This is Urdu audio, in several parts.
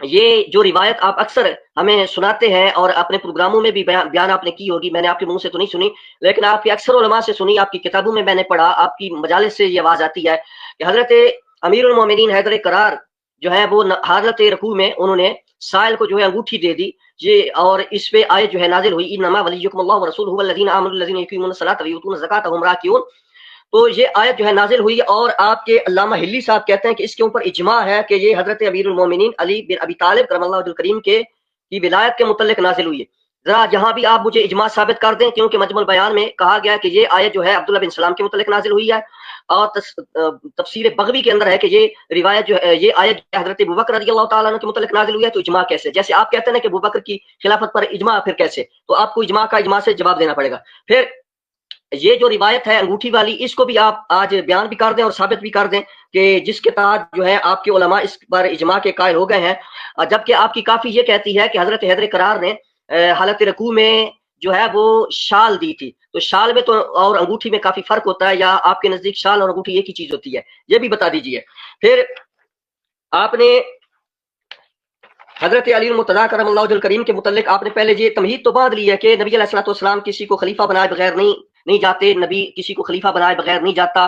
یہ جو روایت آپ اکثر ہمیں سناتے ہیں اور اپنے پروگراموں میں بھی بیان آپ نے کی ہوگی، میں نے آپ کے منہ سے تو نہیں سنی، لیکن آپ کے اکثر علماء سے سنی، آپ کی کتابوں میں نے پڑھا، آپ کی مجالس سے یہ آواز آتی ہے کہ حضرت امیر المومنین حیدر کرار جو ہے وہ حالت رکوع میں انہوں نے سائل کو جو ہے انگوٹھی دے دی، یہ اور اس پہ آیت جو ہے نازل ہوئی، انما ولیکم اللہ ورسولہ والذین آمنوا الذین یقیمون الصلاۃ ویؤتون الزکاۃ وهم راکعون. تو یہ آیت جو ہے نازل ہوئی، اور آپ کے علامہ ہلی صاحب کہتے ہیں کہ اس کے اوپر اجماع ہے کہ یہ حضرت امیر المومنین علی بن ابی طالب کرم اللہ وجہ الکریم کی ولایت کے متعلق نازل ہوئی ہے. ذرا یہاں بھی آپ مجھے اجماع ثابت کر دیں، کیونکہ مجمع البیان میں کہا گیا کہ یہ آیت جو ہے عبداللہ بن سلام کے متعلق نازل ہوئی ہے، اور تفسیر بغوی کے اندر ہے کہ یہ روایت جو ہے، یہ آیت حضرت ابوبکر رضی اللہ تعالیٰ عنہ کے متعلق نازل ہوئی ہے. تو اجماع کیسے؟ جیسے آپ کہتے ہیں کہ ابوبکر کی خلافت پر اجماع، پھر کیسے؟ تو آپ کو اجماع سے جواب دینا پڑے گا. پھر یہ جو روایت ہے انگوٹھی والی، اس کو بھی آپ آج بیان بھی کر دیں اور ثابت بھی کر دیں کہ جس کے تحت جو ہے آپ کے علماء اس پر اجماع کے قائل ہو گئے ہیں. جبکہ آپ کی کافی یہ کہتی ہے کہ حضرت حیدر کرار نے حالت رکوع میں جو ہے وہ شال دی تھی. تو شال میں تو اور انگوٹھی میں کافی فرق ہوتا ہے، یا آپ کے نزدیک شال اور انگوٹھی ایک ہی چیز ہوتی ہے؟ یہ بھی بتا دیجئے. پھر آپ نے حضرت علی المرتضیٰ کرم اللہ وجہ الکریم کے متعلق آپ نے پہلے یہ تمہید تو باندھ لی ہے کہ نبی علیہ الصلوۃ والسلام کسی کو خلیفہ بنائے بغیر نہیں جاتے، نبی کسی کو خلیفہ بنائے بغیر نہیں جاتا.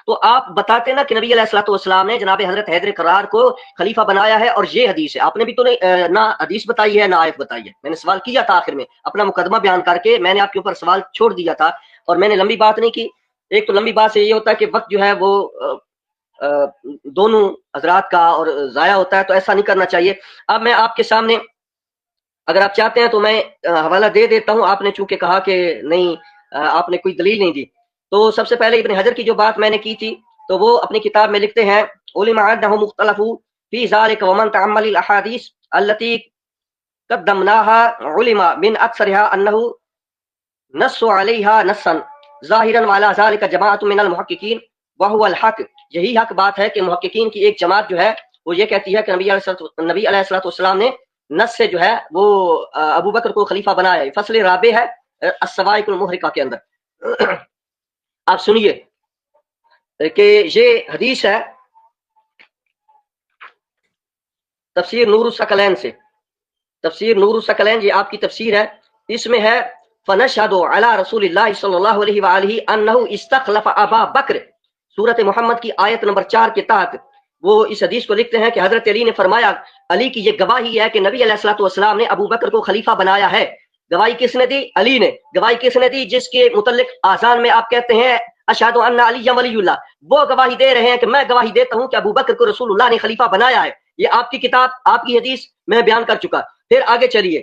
تو آپ بتاتے نا کہ نبی علیہ الصلوۃ والسلام نے جناب حضرت حیدر کرار کو خلیفہ بنایا ہے، اور یہ حدیث ہے. آپ نے بھی تو نہ حدیث بتائی ہے نہ آیت بتائی ہے. میں نے سوال کیا تھا آخر میں اپنا مقدمہ بیان کر کے، میں نے آپ کے اوپر سوال چھوڑ دیا تھا، اور میں نے لمبی بات نہیں کی. ایک تو لمبی بات سے یہ ہوتا ہے کہ وقت جو ہے وہ دونوں حضرات کا اور ضائع ہوتا ہے، تو ایسا نہیں کرنا چاہیے. اب میں آپ کے سامنے اگر آپ چاہتے ہیں تو میں حوالہ دے دیتا ہوں. آپ نے چونکہ کہا کہ نہیں، آپ نے کوئی دلیل نہیں دی. تو سب سے پہلے ابن حجر کی جو بات میں نے کی تھی، تو وہ اپنی کتاب میں لکھتے ہیں علم انہ مختلف فی ذلک ومن تأمل الاحادیث التي قدمناها علم من اکثرها انه نص علیها نصا ظاہرا وعلى ذلك جماعت من المحققین وهو الحق. یہی حق بات ہے کہ محققین کی ایک جماعت جو ہے وہ یہ کہتی ہے کہ نبی علیہ الصلوۃ والسلام نے نص سے جو ہے وہ ابو بکر کو خلیفہ بنایا ہے. فصل رابع ہے الصواعق المحرقہ کے اندر. آپ سنیے کہ یہ حدیث ہے تفسیر نور الثقلین سے. تفسیر نور الثقلین یہ آپ کی تفسیر ہے، اس میں ہے فنشهد علی رسول اللہ صلی اللہ علیہ وآلہ انہ استخلف ابا بکر. سورۃ محمد کی آیت نمبر 4 کے تحت وہ اس حدیث کو لکھتے ہیں کہ حضرت علی نے فرمایا، علی کی یہ گواہی ہے کہ نبی علیہ الصلوۃ والسلام نے ابو بکر کو خلیفہ بنایا ہے. گواہی کس نے دی؟ علی نے. گواہی کس نے دی؟ جس کے متعلق آذان میں آپ کہتے ہیں اشہد ان علی ولی اللہ، وہ گواہی دے رہے ہیں کہ میں گواہی دیتا ہوں کہ ابو بکر کو رسول اللہ نے خلیفہ بنایا ہے. یہ آپ کی کتاب، آپ کی حدیث میں بیان کر چکا. پھر آگے چلیے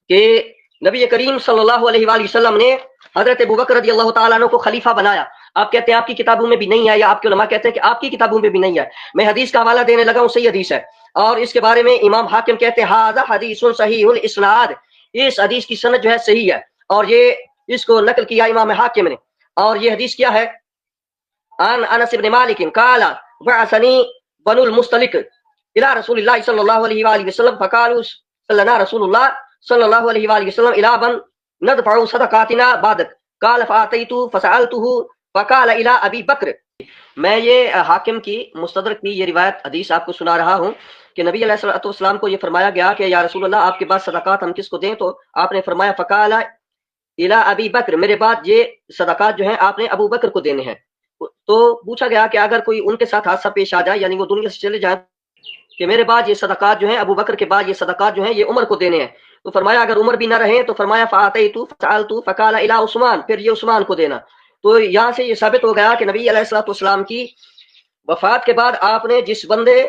کہ نبی کریم صلی اللہ علیہ وآلہ وسلم نے حضرت ابو بکر رضی اللہ تعالیٰ عنہ کو خلیفہ بنایا. آپ کہتے ہیں آپ کی کتابوں میں بھی نہیں ہے، یا آپ کے علماء کہتے ہیں کہ آپ کی کتابوں میں بھی نہیں ہے. میں حدیث کا حوالہ دینے لگا ہوں، صحیح حدیث ہے، اور اس کے بارے میں امام حاکم کہتے ہیں ھذا حدیث صحیح الاسناد، اس حدیث کی سند جو ہے صحیح ہے، اور یہ اس کو نقل کیا امام حاکم نے. اور یہ حدیث کیا ہے؟ عن انس بن مالک قال بعثني بنو المستلق الى رسول الله صلى الله عليه واله وسلم فقالوا صلى رسول الله صلى الله عليه واله وسلم الى من ندفع صدقاتنا بعدك قال فاتيت فسالته فقال الى ابي بکر. میں یہ حاکم کی مستدرک کی یہ روایت حدیث آپ کو سنا رہا ہوں کہ نبی علیہ الصلوۃ والسلام کو یہ فرمایا گیا کہ یا رسول اللہ آپ کے بعد صدقات ہم کس کو دیں؟ تو آپ نے فرمایا فقال الى ابی بکر، میرے بعد یہ صدقات جو ہیں آپ نے ابو بکر کو دینے ہیں. تو پوچھا گیا کہ اگر کوئی ان کے ساتھ حادثہ پیش آ جائے، یعنی وہ دنیا سے چلے جائیں، کہ میرے بعد یہ صدقات جو ہیں ابو بکر کے بعد یہ صدقات جو ہیں یہ عمر کو دینے ہیں. تو فرمایا اگر عمر بھی نہ رہیں تو فرمایا فاتیت فسالت فقال الى عثمان، پھر یہ عثمان کو دینا. تو یہاں سے یہ ثابت ہو گیا کہ نبی علیہ الصلوۃ والسلام کی وفات کے بعد آپ نے جس بندے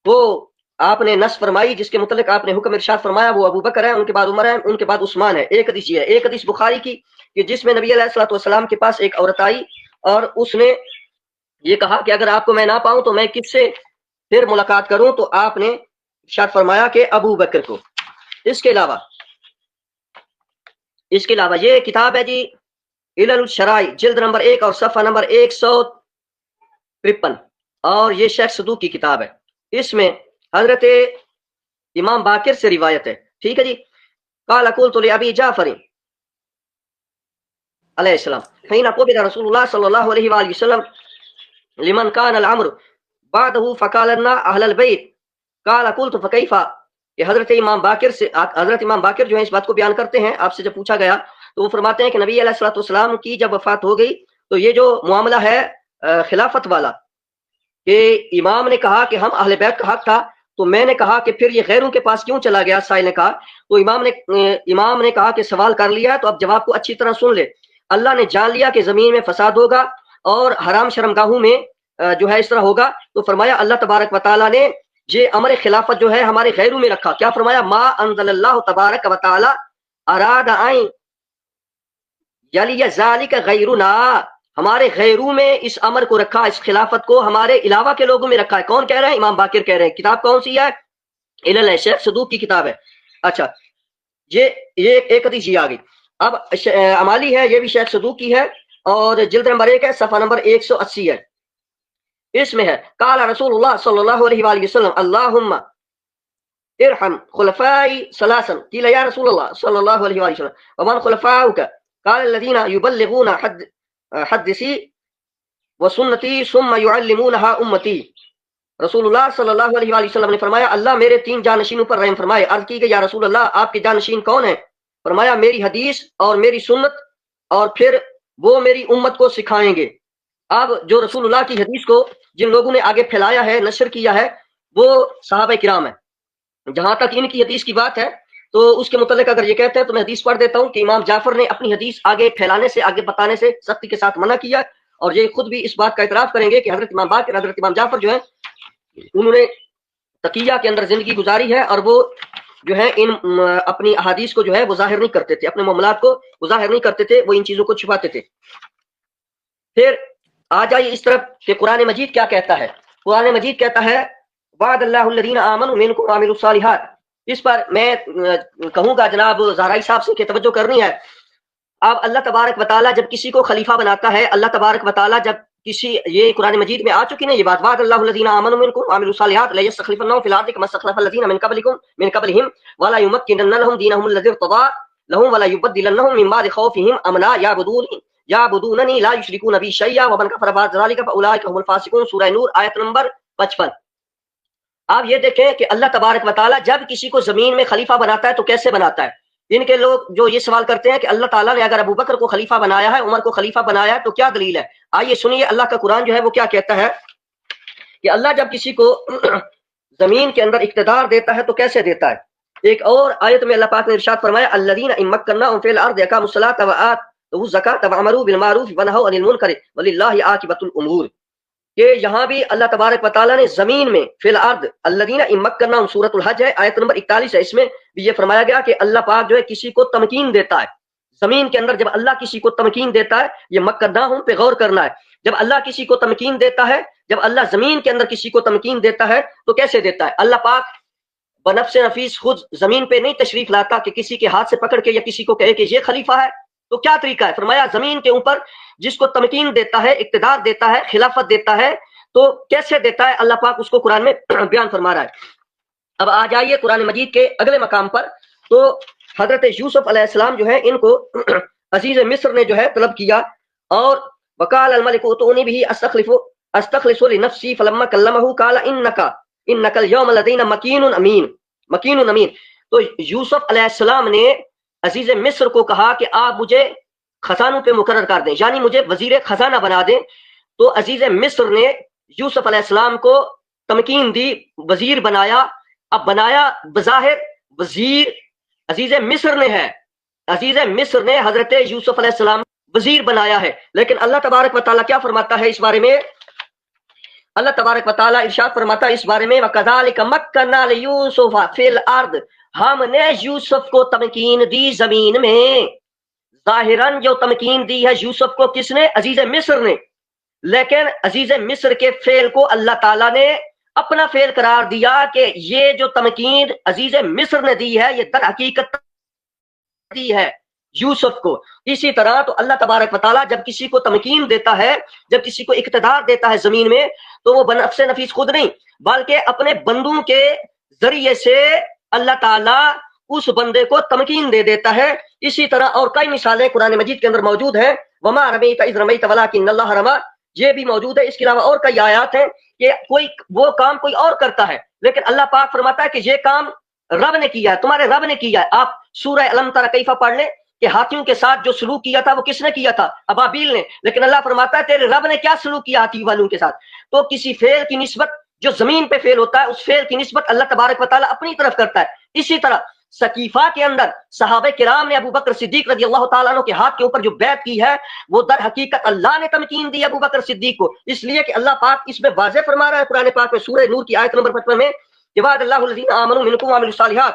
کو آپ نے نص فرمائی، جس کے متعلق آپ نے حکم ارشاد فرمایا، وہ ابو بکر ہے، ان کے بعد عمر ہے، ان کے بعد عثمان ہے. ایک حدیث یہ ہے. ایک حدیث بخاری کی کہ جس میں نبی علیہ الصلوۃ والسلام کے پاس ایک عورت آئی اور اس نے یہ کہا کہ اگر آپ کو میں نہ پاؤں تو میں کس سے پھر ملاقات کروں؟ تو آپ نے ارشاد فرمایا کہ ابو بکر کو. اس کے علاوہ یہ کتاب ہے جی علل الشرائع، جلد نمبر 1 اور صفحہ نمبر 153، اور یہ شیخ صدوق کی کتاب ہے. اس میں حضرت امام باقر سے روایت ہے. ٹھیک ہے جی. قال قلت لابی جعفر علیہ السلام حين قبض رسول الله صلى الله عليه وآله وسلم لمن كان الامر بعده فقال لنا اهل البيت قال قلت فكيف کہ حضرت امام باقر جو ہے اس بات کو بیان کرتے ہیں، آپ سے جب پوچھا گیا تو وہ فرماتے ہیں کہ نبی علیہ الصلوۃ والسلام کی جب وفات ہو گئی تو یہ جو معاملہ ہے خلافت والا کہ امام نے کہا کہ ہم اہل بیت کا حق تھا، تو میں نے کہا کہ پھر یہ غیروں کے پاس کیوں چلا گیا؟ سائل نے کہا تو امام نے کہا کہ سوال کر لیا تو اب جواب کو اچھی طرح سن لے۔ اللہ نے جان لیا کہ زمین میں فساد ہوگا اور حرام شرمگاہوں میں جو ہے اس طرح ہوگا، تو فرمایا اللہ تبارک و تعالیٰ نے یہ امر خلافت جو ہے ہمارے غیروں میں رکھا۔ کیا فرمایا؟ ما انزل اللہ تبارک و تعالیٰ اراد ان یلی ذالک غیرنا، ہمارے غیروں میں اس امر کو رکھا، اس خلافت کو ہمارے علاوہ کے لوگوں میں رکھا ہے۔ کون کہہ رہے ہیں؟ امام باقر کہہ رہے ہیں۔ کتاب کون سی ہے؟ علل، شیخ صدوق کی کتاب ہے۔ اچھا، یہ ایک حدیث یہ آ گئی۔ اب امالی ہے، یہ بھی شیخ صدوق کی ہے اور جلد نمبر 1 ہے، صفحہ نمبر 180 ہے۔ اس میں ہے قال رسول اللہ صلی اللہ علیہ وآلہ وسلم اللہم ارحم خلفائی ثلاثا، قیل یا رسول اللہ صلی اللہ علیہ وآلہ وسلم ومن خلفاؤک؟ قال الذین یبلغون حدثی وسنتی ثم یعلمونها امتی۔ رسول اللہ صلی اللہ علیہ وآلہ وسلم نے فرمایا اللہ میرے 3 جانشینوں پر رحم فرمائے۔ عرض کی گئی یا رسول اللہ آپ کے جانشین کون ہیں؟ فرمایا میری حدیث اور میری سنت، اور پھر وہ میری امت کو سکھائیں گے۔ اب جو رسول اللہ کی حدیث کو جن لوگوں نے آگے پھیلایا ہے، نشر کیا ہے، وہ صحابہ کرام ہیں۔ جہاں تک ان کی حدیث کی بات ہے تو اس کے متعلق اگر یہ کہتے ہیں تو میں حدیث پڑھ دیتا ہوں کہ امام جعفر نے اپنی حدیث آگے پھیلانے سے، آگے بتانے سے سختی کے ساتھ منع کیا، اور یہ خود بھی اس بات کا اعتراف کریں گے کہ حضرت امام باقر، حضرت امام جعفر جو ہیں انہوں نے تقیہ کے اندر زندگی گزاری ہے، اور وہ جو ہے ان اپنی احادیث کو جو ہے وہ ظاہر نہیں کرتے تھے، اپنے معاملات کو وہ ظاہر نہیں کرتے تھے، وہ ان چیزوں کو چھپاتے تھے۔ پھر آ جائیے اس طرف کہ قرآن مجید کیا کہتا ہے۔ قرآن مجید کہتا ہے وعد اللہ الذین آمنوا منکم وعملوا الصالحات۔ اس پر میں کہوں گا جناب زہرائی صاحب سے کہ توجہ کرنی ہے۔ اب اللہ تبارک و تعالیٰ جب کسی کو خلیفہ بناتا ہے، اللہ تبارک و تعالیٰ جب کسی، یہ قرآن مجید میں آ چکی نا یہ بات، وعد اللہ الذین آمنوا منکم وعملوا الصالحات لیستخلفنهم فی الارض کما استخلف الذین من قبلهم ولا یمکنن لهم دینهم الذی ارتضی لهم ولا یبدلنهم من بعد خوفهم امنا یعبدوننی لا یشرکون بی شیئا ومن کفر بعد ذلک فاولئک هم الفاسقون۔ سورہ نور آیت نمبر 55۔ آپ یہ دیکھیں کہ اللہ تبارک و تعالیٰ جب کسی کو زمین میں خلیفہ بناتا ہے تو کیسے بناتا ہے۔ ان کے لوگ جو یہ سوال کرتے ہیں کہ اللہ تعالیٰ نے اگر ابو بکر کو خلیفہ بنایا ہے، عمر کو خلیفہ بنایا ہے، تو کیا دلیل ہے؟ آئیے سنیے اللہ کا قرآن جو ہے وہ کیا کہتا ہے کہ اللہ جب کسی کو زمین کے اندر اقتدار دیتا ہے تو کیسے دیتا ہے۔ ایک اور آیت میں اللہ پاک نے ارشاد فرمایا الذین ان مکناہم فی الارض اقاموا الصلاۃ وآتوا الزکاۃ وامروا بالمعروف ونہوا عن المنکر وللہ عاقبۃ الامور، کہ یہاں بھی اللہ تبارک و تعالیٰ نے زمین میں فی الارض الذین ان مکناہم، سورۃ الحج ہے آیت نمبر 41 ہے، اس میں بھی یہ فرمایا گیا کہ اللہ پاک جو ہے کسی کو تمکین دیتا ہے زمین کے اندر۔ جب اللہ کسی کو تمکین دیتا ہے، یہ مکناہم پہ غور کرنا ہے، جب اللہ کسی کو تمکین دیتا ہے، جب اللہ زمین کے اندر کسی کو تمکین دیتا ہے تو کیسے دیتا ہے؟ اللہ پاک بنفس نفیس خود زمین پہ نہیں تشریف لاتا کہ کسی کے ہاتھ سے پکڑ کے یا کسی کو کہے کہ یہ خلیفہ ہے، تو کیا طریقہ ہے؟ فرمایا زمین کے اوپر جس کو تمکین دیتا ہے، اقتدار دیتا ہے، خلافت دیتا ہے، تو کیسے دیتا ہے اللہ پاک اس کو قرآن میں بیان فرما رہا ہے۔ اب آ جائیے قرآن مجید کے اگلے مقام پر، تو حضرت یوسف علیہ السلام جو ہے ان کو عزیز مصر نے جو ہے طلب کیا، اور وقال الملک ائتونی به استخلص لنفسی فلما کلمہ قال انک اليوم لدینا مکین امین۔ تو یوسف علیہ السلام نے عزیز مصر کو کہا کہ آپ مجھے خزانوں پہ مقرر کر دیں، یعنی مجھے وزیر خزانہ بنا دیں۔ تو عزیز مصر نے یوسف علیہ السلام کو تمکین دی، وزیر بنایا۔ اب بنایا بظاہر وزیر عزیز مصر نے ہے، عزیز مصر نے حضرت یوسف علیہ السلام وزیر بنایا ہے، لیکن اللہ تبارک و تعالیٰ کیا فرماتا ہے اس بارے میں؟ اللہ تبارک و تعالیٰ ارشاد فرماتا ہے اس بارے میں وَكَذَلِكَ مَكَّنَّا لِيُوسُفَ فِي الْأَرْضِ، ہم نے یوسف کو تمکین دی زمین میں۔ ظاہراً جو تمکین دی ہے یوسف کو کس نے؟ عزیز مصر نے، لیکن عزیز مصر کے فعل کو اللہ تعالیٰ نے اپنا فعل قرار دیا کہ یہ جو تمکین عزیز مصر نے دی ہے یہ در حقیقت دی ہے یوسف کو۔ اسی طرح تو اللہ تبارک و تعالیٰ جب کسی کو تمکین دیتا ہے، جب کسی کو اقتدار دیتا ہے زمین میں، تو وہ بنفس نفیس خود نہیں بلکہ اپنے بندوں کے ذریعے سے اللہ تعالیٰ اس بندے کو تمکین دے دیتا ہے۔ اسی طرح اور کئی مثالیں قرآن مجید کے اندر موجود ہیں، وما رمیت اذ رمیت ولکن اللہ رمی، یہ بھی موجود ہے۔ اس کے علاوہ اور کئی آیات ہیں کہ کوئی وہ کام کوئی اور کرتا ہے، لیکن اللہ پاک فرماتا ہے کہ یہ کام رب نے کیا ہے، تمہارے رب نے کیا ہے۔ آپ سورہ الم تری کیفہ پڑھ لیں کہ ہاتھیوں کے ساتھ جو سلوک کیا تھا وہ کس نے کیا تھا؟ ابابیل نے، لیکن اللہ فرماتا ہے تیرے رب نے کیا سلوک کیا ہاتھی والوں کے ساتھ؟ تو کسی فعل کی نسبت جو زمین پہ فعل ہوتا ہے اس فعل کی نسبت اللہ تبارک و تعالیٰ اپنی طرف کرتا ہے۔ اسی طرح سقیفہ کے اندر صحابہ کرام نے ابو بکر صدیق رضی اللہ تعالیٰ عنہ کے ہاتھ کے اوپر جو بیعت کی ہے وہ در حقیقت اللہ نے تمکین دی ابو بکر صدیق کو، اس لیے کہ اللہ پاک اس میں واضح فرما رہا ہے قرآن پاک میں سورہ نور کی آیت نمبر 55 میں کہ وعد اللہ الذین آمنوا منکم وعملوا الصالحات،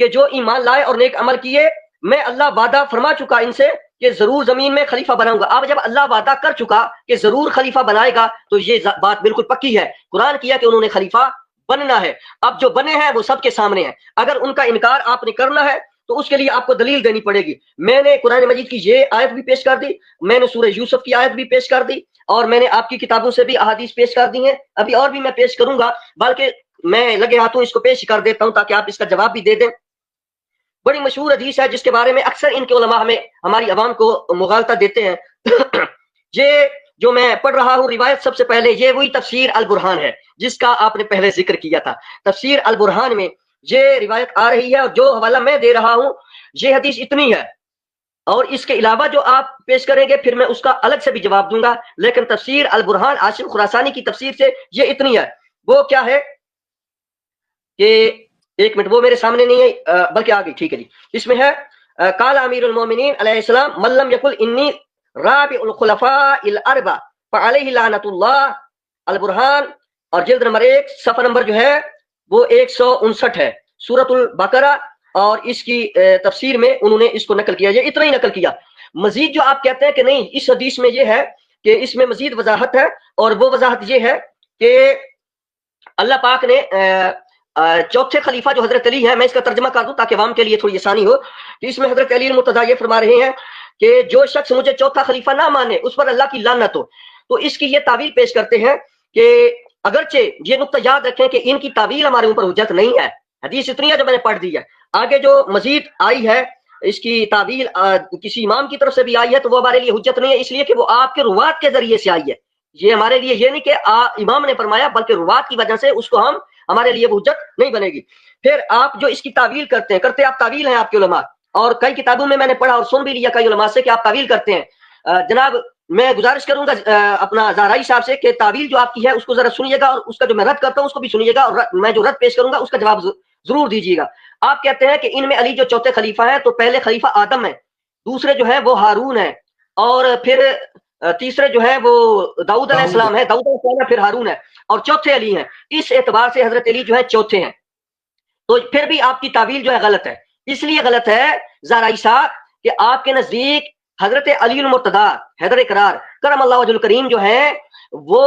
کہ جو ایمان لائے اور نیک عمل کیے میں اللہ وعدہ فرما چکا ان سے کہ ضرور زمین میں خلیفہ بناؤں گا۔ اب جب اللہ وعدہ کر چکا کہ ضرور خلیفہ بنائے گا تو یہ بات بالکل پکی ہے، قرآن کیا کہ انہوں نے خلیفہ بننا ہے۔ اب جو بنے ہیں وہ سب کے سامنے ہیں، اگر ان کا انکار آپ نے کرنا ہے تو اس کے لیے آپ کو دلیل دینی پڑے گی۔ میں نے قرآن مجید کی یہ آیت بھی پیش کر دی، میں نے سورہ یوسف کی آیت بھی پیش کر دی، اور میں نے آپ کی کتابوں سے بھی احادیث پیش کر دی ہیں، ابھی اور بھی میں پیش کروں گا، بلکہ میں لگے ہاتھوں اس کو پیش کر دیتا ہوں تاکہ آپ اس کا جواب بھی دے دیں۔ بڑی مشہور حدیث ہے جس کے بارے میں اکثر ان کے علماء ہمیں ہماری عوام کو مغالطہ دیتے ہیں۔ یہ جو میں پڑھ رہا ہوں روایت سب سے پہلے یہ وہی تفسیر البرہان ہے جس کا آپ نے پہلے ذکر کیا تھا۔ تفسیر البرہان میں یہ روایت آ رہی ہے، اور جو حوالہ میں دے رہا ہوں یہ حدیث اتنی ہے، اور اس کے علاوہ جو آپ پیش کریں گے پھر میں اس کا الگ سے بھی جواب دوں گا، لیکن تفسیر البرہان عاصم خراسانی کی تفسیر سے یہ اتنی ہے۔ وہ کیا ہے کہ ایک منٹ، وہ میرے سامنے نہیں ہے بلکہ آگے، ٹھیک ہے جی، اس میں ہے قال امیر المومنین علیہ السلام من لم یقل انی رابع الخلفاء الاربع فعلیہ لعنت اللہ، البرہان اور جلد نمبر 1 صفحہ نمبر جو ہے وہ 159 ہے، سورۃ البقرہ، اور اس کی تفسیر میں انہوں نے اس کو نقل کیا، یہ اتنا ہی نقل کیا۔ مزید جو آپ کہتے ہیں کہ نہیں اس حدیث میں یہ ہے کہ اس میں مزید وضاحت ہے، اور وہ وضاحت یہ ہے کہ اللہ پاک نے چوتھے خلیفہ جو حضرت علی ہے، میں اس کا ترجمہ کر دوں تاکہ عوام کے لیے تھوڑی آسانی ہو، کہ اس میں حضرت علی المرتضیٰ یہ فرما رہے ہیں کہ جو شخص مجھے چوتھا خلیفہ نہ مانے اس پر اللہ کی لعنت ہو۔ تو اس کی یہ تعویل پیش کرتے ہیں کہ اگرچہ یہ نقطہ یاد رکھیں کہ ان کی تعویل ہمارے اوپر حجت نہیں ہے، حدیث اتنی ہے جو میں نے پڑھ دی ہے، آگے جو مزید آئی ہے اس کی تعویل کسی امام کی طرف سے بھی آئی ہے تو وہ ہمارے لیے حجت نہیں ہے، اس لیے کہ وہ آپ کے روات کے ذریعے سے آئی ہے۔ یہ ہمارے لیے یہ نہیں کہ امام نے فرمایا، بلکہ روات کی وجہ سے اس کو ہمارے لیے وہ حجت نہیں بنے گی۔ پھر آپ جو اس کی تعویل کرتے آپ تعویل ہیں آپ کے علماء، اور کئی کتابوں میں نے پڑھا اور سن بھی لیا کئی علماء سے کہ آپ تعویل کرتے ہیں۔ جناب میں گزارش کروں گا اپنا زہرائی صاحب سے کہ تعویل جو آپ کی ہے اس کو ذرا سنیے گا، اور اس کا جو میں رد کرتا ہوں اس کو بھی سنیے گا، اور میں جو رد پیش کروں گا اس کا جواب ضرور دیجیے گا۔ آپ کہتے ہیں کہ ان میں علی جو چوتھے خلیفہ ہیں تو پہلے خلیفہ آدم ہے، دوسرے جو ہے وہ ہارون ہے، اور پھر تیسرے جو ہے وہ داؤد علیہ السلام ہے، داؤد علیہ السلام ہے، پھر ہارون ہے، اور چوتھے علی ہیں۔ اس اعتبار سے حضرت علی جو ہے چوتھے ہیں، تو پھر بھی آپ کی تعویل جو ہے غلط ہے۔ اس لیے غلط ہے زہرائی صاحب کہ آپ کے نزدیک حضرت علی المرتضیٰ حیدر اقرار کرم اللہ وجہ الکریم جو ہیں وہ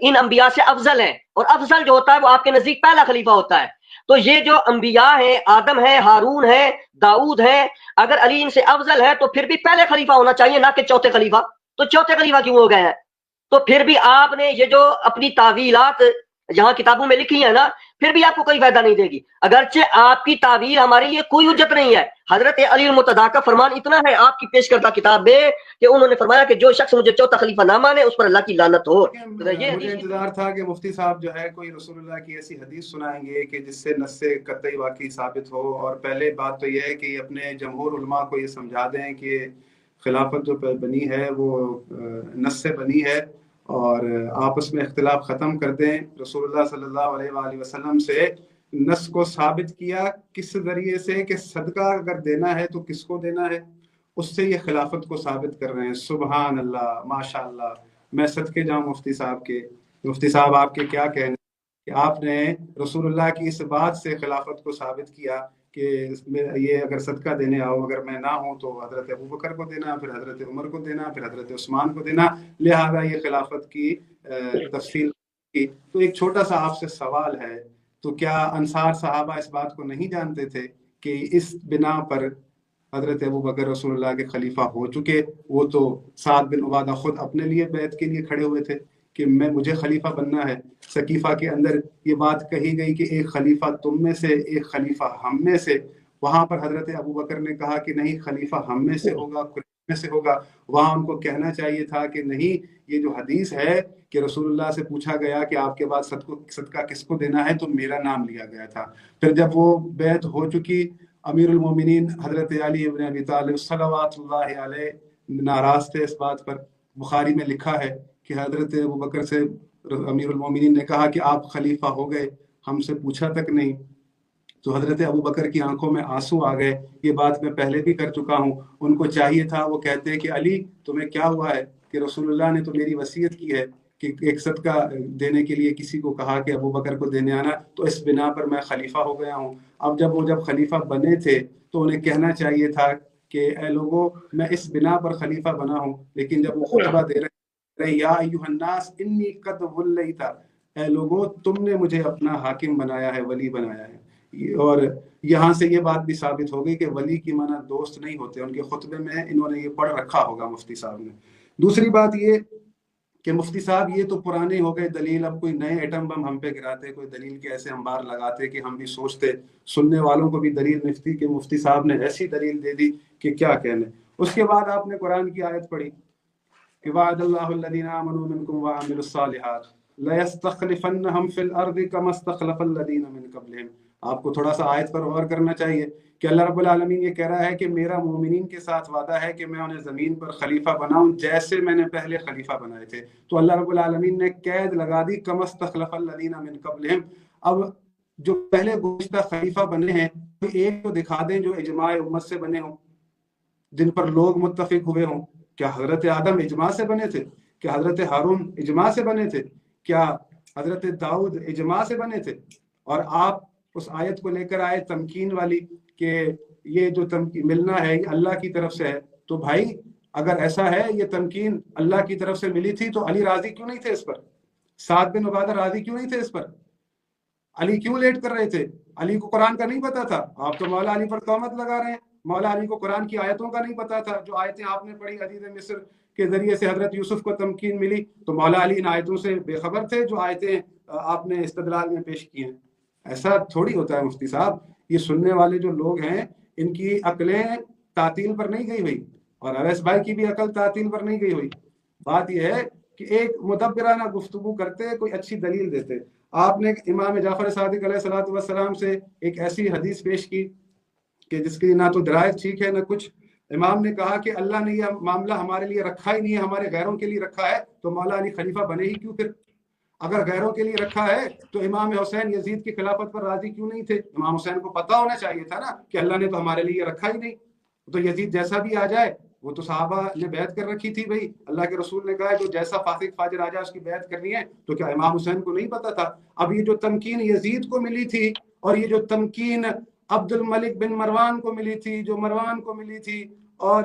ان انبیاء سے افضل ہیں، اور افضل جو ہوتا ہے وہ آپ کے نزدیک پہلا خلیفہ ہوتا ہے۔ تو یہ جو انبیاء ہیں، آدم ہے، ہارون ہے، داؤد ہے، اگر علی ان سے افضل ہے تو پھر بھی پہلے خلیفہ ہونا چاہیے نہ کہ چوتھے خلیفہ، تو چوتھے خلیفہ کیوں ہو گئے ہیں؟ تو پھر بھی آپ نے یہ جو اپنی تعویلات یہاں کتابوں میں لکھی ہے نا، پھر بھی آپ کو کوئی فائدہ نہیں دے گی، اگرچہ آپ کی تعویل ہمارے لیے کوئی حجت نہیں ہے۔ حضرت علی المرتضیٰ کا فرمان اتنا ہے آپ کی پیش کردہ کتاب میں کہ انہوں نے فرمایا کہ جو شخص مجھے چوتھا خلیفہ نہ مانے اس پر اللہ کی لعنت ہو۔ مجھے انتظار تھا کہ مفتی صاحب جو ہے کوئی رسول اللہ کی ایسی حدیث سنائیں گے کہ جس سے نص قطعی واقعی ثابت ہو، اور پہلے بات تو یہ ہے کہ اپنے جمہور علماء کو یہ سمجھا دیں کہ خلافت جو بنی ہے وہ نص سے بنی ہے، اور آپس میں اختلاف ختم کر دیں۔ رسول اللہ صلی اللہ علیہ وآلہ وسلم سے نص کو ثابت کیا کس ذریعے سے کہ صدقہ اگر دینا ہے تو کس کو دینا ہے، اس سے یہ خلافت کو ثابت کر رہے ہیں۔ سبحان اللہ، ماشاء اللہ، میں صدقے جاؤں مفتی صاحب کے۔ مفتی صاحب آپ کے کیا کہنے کہ آپ نے رسول اللہ کی اس بات سے خلافت کو ثابت کیا کہ یہ اگر صدقہ دینے آؤ اگر میں نہ ہوں تو حضرت ابو بکر کو دینا، پھر حضرت عمر کو دینا، پھر حضرت عثمان کو دینا، لہذا یہ خلافت کی تفصیل کی۔ تو ایک چھوٹا سا آپ سے سوال ہے، تو کیا انصار صحابہ اس بات کو نہیں جانتے تھے کہ اس بنا پر حضرت ابو بکر رسول اللہ کے خلیفہ ہو چکے؟ وہ تو سعد بن عبادہ خود اپنے لیے بیعت کے لیے کھڑے ہوئے تھے کہ مجھے خلیفہ بننا ہے۔ سقیفہ کے اندر یہ بات کہی گئی کہ ایک خلیفہ تم میں سے، ایک خلیفہ ہم میں سے، وہاں پر حضرت ابو بکر نے کہا کہ نہیں، خلیفہ ہم میں سے ہوگا، میں سے ہوگا، وہاں ان کو کہنا چاہیے تھا کہ نہیں، یہ جو حدیث ہے کہ رسول اللہ سے پوچھا گیا کہ آپ کے بعد صدقہ کس کو دینا ہے، تو میرا نام لیا گیا تھا۔ پھر جب وہ بیعت ہو چکی، امیر المومنین حضرت علی ابن ابی طالب صلوات اللہ علیہ ناراض تھے اس بات پر۔ بخاری میں لکھا ہے کہ حضرت ابوبکر سے امیر المومنین نے کہا کہ آپ خلیفہ ہو گئے، ہم سے پوچھا تک نہیں۔ تو حضرت ابوبکر کی آنکھوں میں آنسو آ گئے۔ یہ بات میں پہلے بھی کر چکا ہوں، ان کو چاہیے تھا وہ کہتے کہ علی تمہیں کیا ہوا ہے، کہ رسول اللہ نے تو میری وصیت کی ہے کہ ایک صدقہ دینے کے لیے کسی کو کہا کہ ابوبکر کو دینے آنا، تو اس بنا پر میں خلیفہ ہو گیا ہوں۔ اب جب خلیفہ بنے تھے تو انہیں کہنا چاہیے تھا کہ اے لوگوں، میں اس بنا پر خلیفہ بنا ہوں، لیکن جب وہ خطبہ دے رہے یا ایھا الناس انی قد ولیت، اے لوگوں تم نے مجھے اپنا حاکم بنایا ہے، ولی بنایا ہے۔ اور یہاں سے یہ بات بھی ثابت ہو گئی کہ ولی کی معنی دوست نہیں ہوتے، ان کے خطبے میں انہوں نے یہ پڑھ رکھا ہوگا مفتی صاحب نے۔ دوسری بات یہ کہ مفتی صاحب یہ تو پرانے ہو گئے دلیل، اب کوئی نئے ایٹم بم ہم پہ گراتے، کوئی دلیل کے ایسے انبار لگاتے کہ ہم بھی سوچتے، سننے والوں کو بھی دلیل مفتی کہ مفتی صاحب نے ایسی دلیل دے دی کہ کیا کہنے۔ اس کے بعد آپ نے قرآن کی آیت پڑھی کہ وعد اللہ الذین آمنوا منکم وعملوا الصالحات لَيَسْتَخْلِفَنَّهُمْ فِي الْأَرْضِ كَمَا اسْتَخْلَفَ الَّذِينَ مِن قَبْلِهِمْ۔ آپ کو تھوڑا سا آیت پر غور کرنا چاہیے کہ اللہ رب العالمین یہ کہہ رہا ہے کہ میرا مومنین کے ساتھ وعدہ ہے کہ میں انہیں زمین پر خلیفہ بناؤں جیسے میں نے پہلے خلیفہ بنائے تھے۔ تو اللہ رب العالمین نے قید لگا دی كَمَا اسْتَخْلَفَ الَّذِينَ مِن قَبْلِهِمْ۔ اب جو پہلے گزشتہ خلیفہ بنے ہیں ایک تو دکھا دیں جو اجماع امت سے بنے ہوں، جن پر لوگ متفق ہوئے ہوں۔ کیا حضرت آدم اجماع سے بنے تھے؟ کیا حضرت ہارون اجماع سے بنے تھے؟ کیا حضرت داؤد اجماع سے بنے تھے؟ اور آپ اس آیت کو لے کر آئے تمکین والی کہ یہ جو تمکین ملنا ہے یہ اللہ کی طرف سے ہے۔ تو بھائی اگر ایسا ہے یہ تمکین اللہ کی طرف سے ملی تھی تو علی راضی کیوں نہیں تھے اس پر؟ سعد بن عبادہ راضی کیوں نہیں تھے اس پر؟ علی کیوں لیٹ کر رہے تھے؟ علی کو قرآن کا نہیں پتا تھا؟ آپ تو مولا علی پر تہمت لگا رہے ہیں۔ مولا علی کو قرآن کی آیتوں کا نہیں پتا تھا، جو آیتیں آپ نے پڑھی عزیز مصر کے ذریعے سے حضرت یوسف کو تمکین ملی، تو مولا علی ان آیتوں سے بے خبر تھے جو آیتیں آپ نے استدلال میں پیش کی ہیں؟ ایسا تھوڑی ہوتا ہے مفتی صاحب۔ یہ سننے والے جو لوگ ہیں ان کی عقلیں تعطیل پر نہیں گئی ہوئی، اور اویس بھائی کی بھی عقل تعطیل پر نہیں گئی ہوئی۔ بات یہ ہے کہ ایک مدبرانہ گفتگو کرتے، کوئی اچھی دلیل دیتے۔ آپ نے امام جعفر صادق علیہ الصلوۃ والسلام سے ایک ایسی حدیث پیش کی کہ جس کی نہ تو درایت ٹھیک ہے نہ کچھ۔ امام نے کہا کہ اللہ نے یہ معاملہ ہمارے لیے رکھا ہی نہیں ہے، ہمارے غیروں کے لیے رکھا ہے، تو مولا علی خلیفہ بنے ہی کیوں پھر؟ اگر غیروں کے لیے رکھا ہے تو امام حسین یزید کی خلافت پر راضی کیوں نہیں تھے؟ امام حسین کو پتا ہونا چاہیے تھا نا کہ اللہ نے تو ہمارے لیے رکھا ہی نہیں، تو یزید جیسا بھی آ جائے، وہ تو صحابہ نے بیعت کر رکھی تھی بھائی، اللہ کے رسول نے کہا ہے جو جیسا فاسق فاجر آ جائے اس کی بیعت کرنی ہے، تو کیا امام حسین کو نہیں پتا تھا؟ اب یہ جو تمکین یزید کو ملی تھی اور یہ جو تمکین عبد الملک بن مروان کو ملی تھی، جو مروان کو ملی تھی، اور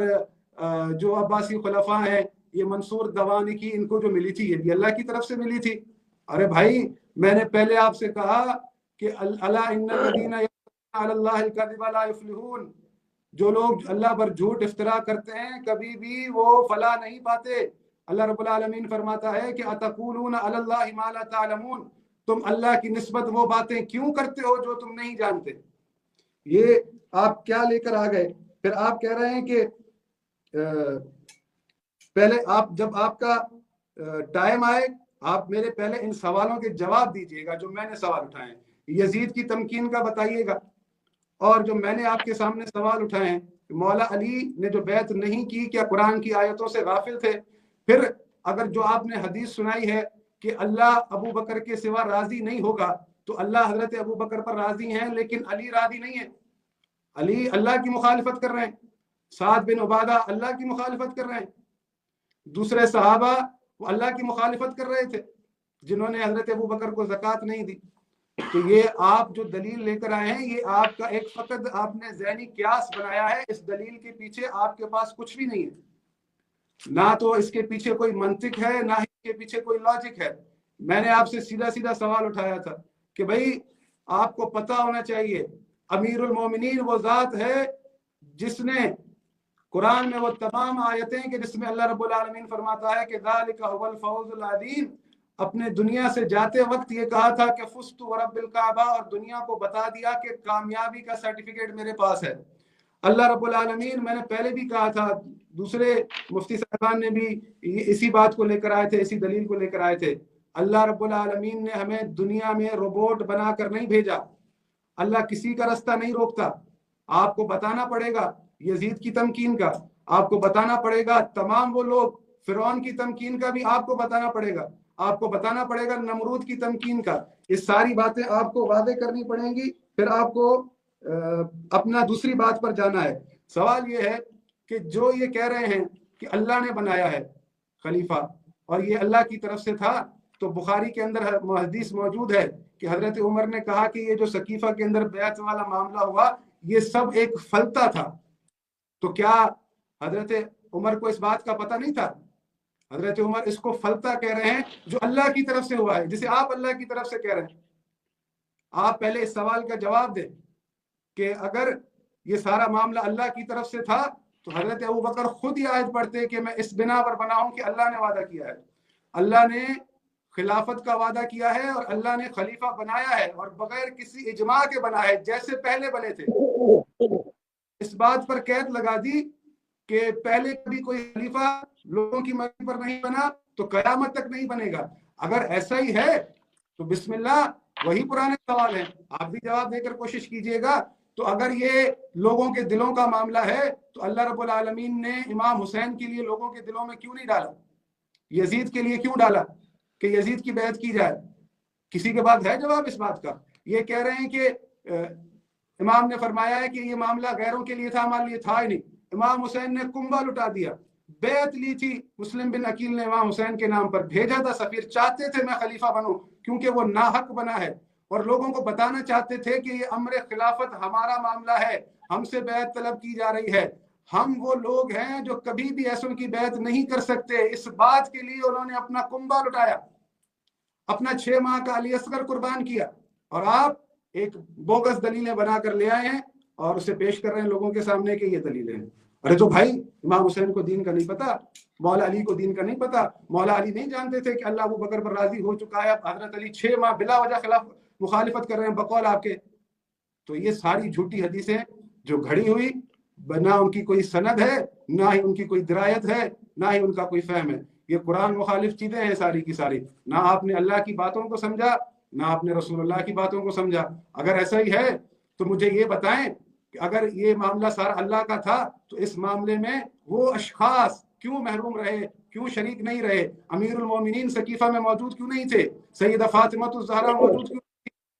جو عباسی خلفاء ہیں یہ منصور دوانی کی، ان کو جو ملی تھی یہ بھی اللہ کی طرف سے ملی تھی۔ ارے بھائی میں نے پہلے آپ سے کہا کہ الا ان الذین یفترون علی اللہ الکذب لا یفلحون، جو لوگ اللہ پر جھوٹ افترا کرتے ہیں کبھی بھی وہ فلاح نہیں پاتے۔ اللہ رب العالمین فرماتا ہے کہ اتقولون علی اللہ ما لا تعلمون، تم اللہ کی نسبت وہ باتیں کیوں کرتے ہو جو تم نہیں جانتے۔ یہ آپ کیا لے کر آ گئے؟ پھر آپ کہہ رہے ہیں کہ پہلے جب آپ کا ٹائم آئے آپ میرے پہلے ان سوالوں کے جواب دیجئے گا جو میں نے سوال اٹھائے ہیں، یزید کی تمکین کا بتائیے گا، اور جو میں نے آپ کے سامنے سوال اٹھائے ہیں مولا علی نے جو بیعت نہیں کی کیا قرآن کی آیتوں سے غافل تھے؟ پھر اگر جو آپ نے حدیث سنائی ہے کہ اللہ ابو بکر کے سوا راضی نہیں ہوگا، تو اللہ حضرت ابو بکر پر راضی ہیں لیکن علی راضی نہیں ہے۔ علی اللہ کی مخالفت کر رہے ہیں، سعد بن عبادہ اللہ کی مخالفت کر رہے ہیں، دوسرے صحابہ وہ اللہ کی مخالفت کر رہے تھے جنہوں نے حضرت ابو بکر کو زکوٰۃ نہیں دی۔ تو یہ آپ جو دلیل لے کر آئے ہیں یہ آپ کا ایک فقط آپ نے ذہنی قیاس بنایا ہے، اس دلیل کے پیچھے آپ کے پاس کچھ بھی نہیں ہے، نہ تو اس کے پیچھے کوئی منطق ہے نہ ہی اس کے پیچھے کوئی لاجک ہے۔ میں نے آپ سے سیدھا سیدھا سوال اٹھایا تھا کہ بھائی آپ کو پتہ ہونا چاہیے امیر المومنین وہ ذات ہے جس نے قرآن میں وہ تمام آیتیں کہ جس میں اللہ رب العالمین فرماتا ہے کہ ذالک هو الفوز العظیم، اپنے دنیا سے جاتے وقت یہ کہا تھا کہ فزت ورب الکعبہ، اور دنیا کو بتا دیا کہ کامیابی کا سرٹیفکیٹ میرے پاس ہے۔ اللہ رب العالمین، میں نے پہلے بھی کہا تھا، دوسرے مفتی صاحبان نے بھی اسی بات کو لے کر آئے تھے، اسی دلیل کو لے کر آئے تھے، اللہ رب العالمین نے ہمیں دنیا میں روبوٹ بنا کر نہیں بھیجا، اللہ کسی کا رستہ نہیں روکتا۔ آپ کو بتانا پڑے گا یزید کی تمکین کا، آپ کو بتانا پڑے گا تمام وہ لوگ، فرعون کی تمکین کا بھی آپ کو بتانا پڑے گا، آپ کو بتانا پڑے گا نمرود کی تمکین کا، یہ ساری باتیں آپ کو واضح کرنی پڑیں گی، پھر آپ کو اپنا دوسری بات پر جانا ہے۔ سوال یہ ہے کہ جو یہ کہہ رہے ہیں کہ اللہ نے بنایا ہے خلیفہ اور یہ اللہ کی طرف سے تھا، تو بخاری کے اندر حدیث موجود ہے کہ حضرت عمر نے کہا کہ یہ جو سقیفہ کے اندر بیعت والا معاملہ ہوا یہ سب ایک فلتہ تھا۔ تو کیا حضرت عمر کو اس بات کا پتہ نہیں تھا؟ حضرت عمر اس کو فلتہ کہہ رہے ہیں جو اللہ کی طرف سے ہوا ہے، جسے آپ اللہ کی طرف سے کہہ رہے ہیں۔ آپ پہلے اس سوال کا جواب دیں کہ اگر یہ سارا معاملہ اللہ کی طرف سے تھا تو حضرت ابوبکر خود ہی آیت پڑھتے کہ میں اس بنا پر بنا ہوں کہ اللہ نے وعدہ کیا ہے، اللہ نے خلافت کا وعدہ کیا ہے اور اللہ نے خلیفہ بنایا ہے اور بغیر کسی اجماع کے بنا ہے، جیسے پہلے بنے تھے۔ اس بات پر قید لگا دی کہ پہلے کبھی کوئی خلیفہ لوگوں کی مرضی پر نہیں بنا تو قیامت تک نہیں بنے گا۔ اگر ایسا ہی ہے تو بسم اللہ، وہی پرانے سوال ہیں، آپ بھی جواب دے کر کوشش کیجئے گا۔ تو اگر یہ لوگوں کے دلوں کا معاملہ ہے تو اللہ رب العالمین نے امام حسین کے لیے لوگوں کے دلوں میں کیوں نہیں ڈالا؟ یزید کے لیے کیوں ڈالا کہ یزید کی بیعت کی جائے؟ کسی کے بعد ہے جواب اس بات کا؟ یہ کہہ رہے ہیں کہ امام نے فرمایا ہے کہ یہ معاملہ غیروں کے لیے تھا، ہمارے لیے تھا ہی نہیں۔ امام حسین نے کنبہ لٹا دیا، بیعت لی تھی مسلم بن عقیل نے امام حسین کے نام پر، بھیجا تھا سفیر، چاہتے تھے میں خلیفہ بنوں کیونکہ وہ ناحق بنا ہے، اور لوگوں کو بتانا چاہتے تھے کہ یہ امر خلافت ہمارا معاملہ ہے، ہم سے بیعت طلب کی جا رہی ہے، ہم وہ لوگ ہیں جو کبھی بھی ایسوں کی بیعت نہیں کر سکتے۔ اس بات کے لیے انہوں نے اپنا کنبہ لٹایا، اپنا 6 ماہ کا علی اصغر قربان کیا، اور آپ ایک بوگس دلیلیں بنا کر لے آئے ہیں اور اسے پیش کر رہے ہیں لوگوں کے سامنے کہ یہ دلیلیں ہیں۔ ارے تو بھائی، امام حسین کو دین کا نہیں پتا، مولا علی کو دین کا نہیں پتا، مولا علی نہیں جانتے تھے کہ اللہ ابو بکر پر راضی ہو چکا ہے، حضرت علی 6 ماہ بلا وجہ خلاف مخالفت کر رہے ہیں بقول آپ کے۔ تو یہ ساری جھوٹی حدیثیں جو گھڑی ہوئی، نہ ان کی کوئی سند ہے، نہ ہی ان کی کوئی درایت ہے، نہ ہی ان کا کوئی فہم ہے، یہ قرآن مخالف چیزیں ہیں ساری کی ساری۔ نہ آپ نے اللہ کی باتوں کو سمجھا، نہ آپ نے رسول اللہ کی باتوں کو سمجھا۔ اگر ایسا ہی ہے تو مجھے یہ بتائیں کہ اگر یہ معاملہ سارا اللہ کا تھا تو اس معاملے میں وہ اشخاص کیوں محروم رہے، کیوں شریک نہیں رہے؟ امیر المومنین سقیفہ میں موجود کیوں نہیں تھے؟ سیدہ فاطمہ الزہرا موجود کیوں؟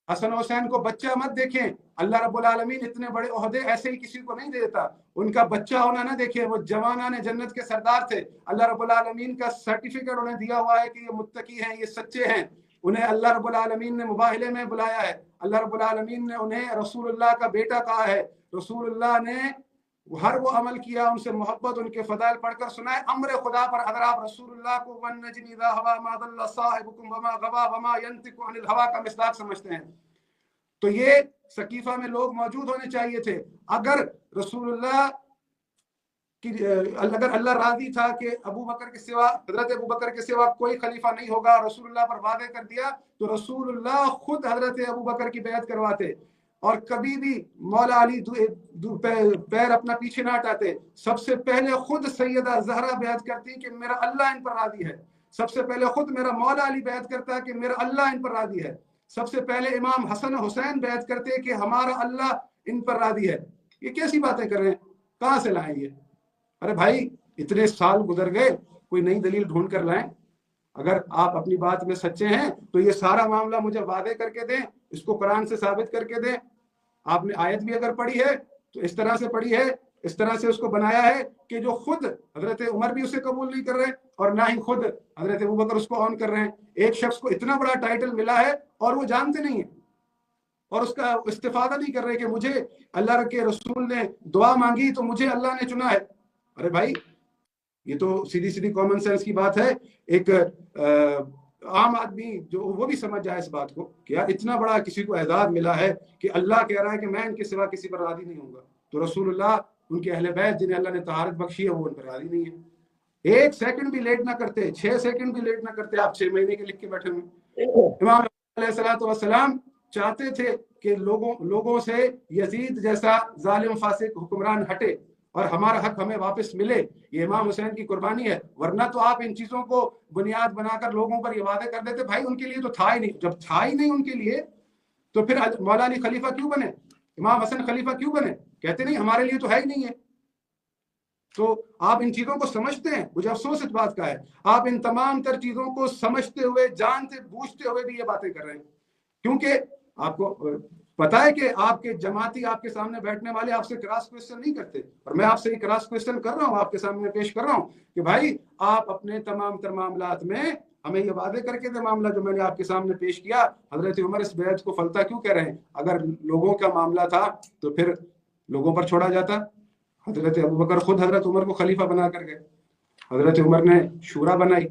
حسن حسین کو بچہ مت دیکھیں، اللہ رب العالمین اتنے بڑے عہدے ایسے ہی کسی کو نہیں دیتا، ان کا بچہ ہونا نہ دیکھیں، وہ جوانان جنت کے سردار تھے، اللہ رب العالمین کا سرٹیفکیٹ انہیں دیا ہوا ہے کہ یہ متقی ہیں، یہ سچے ہیں، انہیں اللہ رب العالمین نے مباہلے میں بلایا ہے، اللہ رب العالمین نے انہیں رسول اللہ کا بیٹا کہا ہے، رسول اللہ نے ہر وہ عمل کیا، ان سے محبت، ان کے فضائل پڑھ کر سنائے۔ امر خدا پر اگر آپ رسول اللہ کو وَالنَّجْمِ إِذَا هَوَىٰ مَا ضَلَّ صَاحِبُكُمْ وَمَا غَوَىٰ وَمَا يَنطِقُ عَنِ الْهَوَىٰ کا مصداق سمجھتے ہیں تو یہ سقیفہ میں لوگ موجود ہونے چاہیے تھے۔ اگر رسول اللہ اگر اللہ راضی تھا کہ ابو بکر کے سوا، حضرت ابو بکر کے سوا کوئی خلیفہ نہیں ہوگا، رسول اللہ پر وعدے کر دیا، تو رسول اللہ خود حضرت ابو بکر کی بیعت کرواتے اور کبھی بھی مولا علی پیر اپنا پیچھے نہ ہٹاتے۔ سب سے پہلے خود سیدہ زہرا بیعت کرتی کہ میرا اللہ ان پر راضی ہے، سب سے پہلے خود میرا مولا علی بیعت کرتا کہ میرا اللہ ان پر راضی ہے، سب سے پہلے امام حسن حسین بیعت کرتے کہ ہمارا اللہ ان پر راضی ہے۔ یہ کیسی باتیں کر رہے ہیں؟ کہاں سے لائیں یہ؟ ارے بھائی، اتنے سال گزر گئے، کوئی نئی دلیل ڈھونڈ کر لائیں۔ اگر آپ اپنی بات میں سچے ہیں تو یہ سارا معاملہ مجھے واضح کر کے دیں، اس کو قرآن سے ثابت کر کے دیں۔ آپ نے آیت بھی اگر پڑھی ہے تو اس طرح سے پڑھی ہے، اس طرح سے اس کو بنایا ہے کہ جو خود حضرت عمر بھی اسے قبول نہیں کر رہے اور نہ ہی خود حضرت ابوبکر اس کو آن کر رہے ہیں۔ ایک شخص کو اتنا بڑا ٹائٹل ملا ہے اور وہ جانتے نہیں ہیں اور اس کا استفادہ نہیں کر رہے کہ مجھے اللہ کے رسول نے دعا مانگی تو مجھے اللہ نے چنا ہے۔ ارے بھائی، یہ تو سیدھی سیدھی کامن سینس کی بات ہے۔ ایک عام آدمی جو وہ بھی سمجھ جائے اس بات کو کہ یار اتنا بڑا کسی کو اعزاز ملا ہے کہ اللہ کہہ رہا ہے کہ میں ان کے سوا کسی پر راضی نہیں ہوں گا، تو رسول اللہ، ان کے اہل بیت جنہیں اللہ نے طہارت بخشی ہے، وہ ان پر راضی نہیں ہے۔ 1 سیکنڈ بھی لیٹ نہ کرتے، 6 سیکنڈ بھی لیٹ نہ کرتے، آپ 6 مہینے کے لکھ کے بیٹھے ہوئے۔ امام علیہ السلام چاہتے تھے کہ لوگوں سے یزید جیسا ظالم فاسق حکمران ہٹے اور ہمارا حق ہمیں واپس ملے. یہ امام حسین کی قربانی ہے. ورنہ تو آپ ان چیزوں کو بنیاد بنا کر لوگوں پر یہ وعدے کر دیتے. بھائی ان کے لیے تو تھا ہی نہیں. جب تھا ہی نہیں ان کے لیے تو پھر مولا علی خلیفہ کیوں بنے, امام حسن خلیفہ کیوں بنے؟ کہتے نہیں ہمارے لیے تو ہے ہی نہیں ہے. تو آپ ان چیزوں کو سمجھتے ہیں. مجھے افسوس اس بات کا ہے, آپ ان تمام تر چیزوں کو سمجھتے ہوئے, جانتے بوجھتے ہوئے بھی یہ باتیں کر رہے ہیں. کیونکہ آپ کو پتا ہے کہ آپ کے جماعتی, آپ کے سامنے بیٹھنے والے آپ سے کراس کوشچن نہیں کرتے, اور میں آپ سے یہ کراس کوشچن کر رہا ہوں, آپ کے سامنے پیش کر رہا ہوں کہ بھائی آپ اپنے تمام تر معاملات میں ہمیں یہ وعدے کر کے معاملہ جو میں نے آپ کے سامنے پیش کیا, حضرت عمر اس بیعت کو فلتا کیوں کہہ رہے ہیں؟ اگر لوگوں کا معاملہ تھا تو پھر لوگوں پر چھوڑا جاتا. حضرت ابوبکر خود حضرت عمر کو خلیفہ بنا کر گئے, حضرت عمر نے شورا بنائی.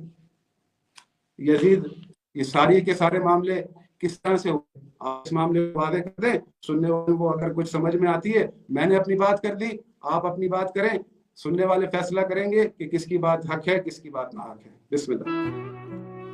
یزید, یہ ساری کے سارے معاملے کس طرح سے ہوئے؟ آپ اس معاملے کو وعدے کر دیں, سننے والوں کو اگر کچھ سمجھ میں آتی ہے, میں نے اپنی بات کر دی, آپ اپنی بات کریں, سننے والے فیصلہ کریں گے کہ کس کی بات حق ہے کس کی بات نہ حق ہے. بسم اللہ.